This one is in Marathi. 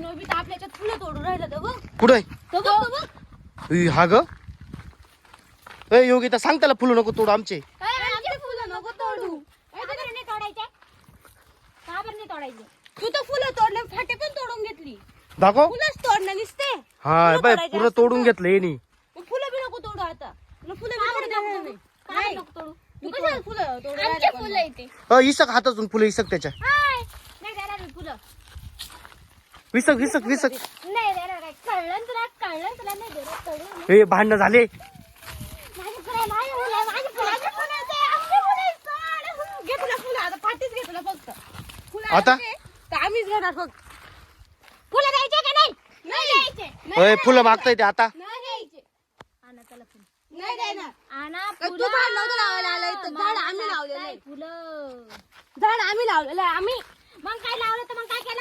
नोबिता आपल्या याच्यात फुलं तोडून राहिलं तर बघ. कुठे तो बघ तो बघ. हा ग ए योगिता सांग त्याला फुलं नको तोडू आमचे. आमचे फुलं नको तोडू. का बरं नाही तोडायचे? का बरं नाही तोडायचे? तू तर फुलं तोडले फाटे पण तोडून घेतली. दाखव. फुलंच तोडणं दिसते. हा बाय पुरं तोडून घेतलं येणी. मग फुलं बी नको तोडू आता. तुला फुलं बी तोडू देणार नाही. काय नको तोडू? तू कशाला फुलं तोडू आमचे राहिला फुलं पण? येते. इसक हातातून फुलं इसक त्याच्या. हाय. नाही देणार मी फुलं. विसक विसक विसक. नाही देणार काय. कळलं तुला नाही देणार. कळलं. हे भांडणं झाले. माझी फुलं आहे, माझी फुलं आहे, माझी फुलं आहे, माझी फुलं आहे, आमची फुलं आहे, सोड. घे तुला फुलं आता पाठीच घे तुला फक्त. फुलं आता? आणते, तर आम्हीच घेणार फक्त. फुलं द्यायचे का नाही? नाही द्यायचे. अय फुलं मागताय ते आता. नाही द्यायचे. आणा त्याला फुलं. नाही देणार. आणा तू फुलं. झाड नव्हतं लावायला आलं इथं. झाड आम्ही लावलेलं आहे. फुलं. झाड आम्ही लावलेलं आहे आम्ही. मग काय लावलं तर मग काय केलं?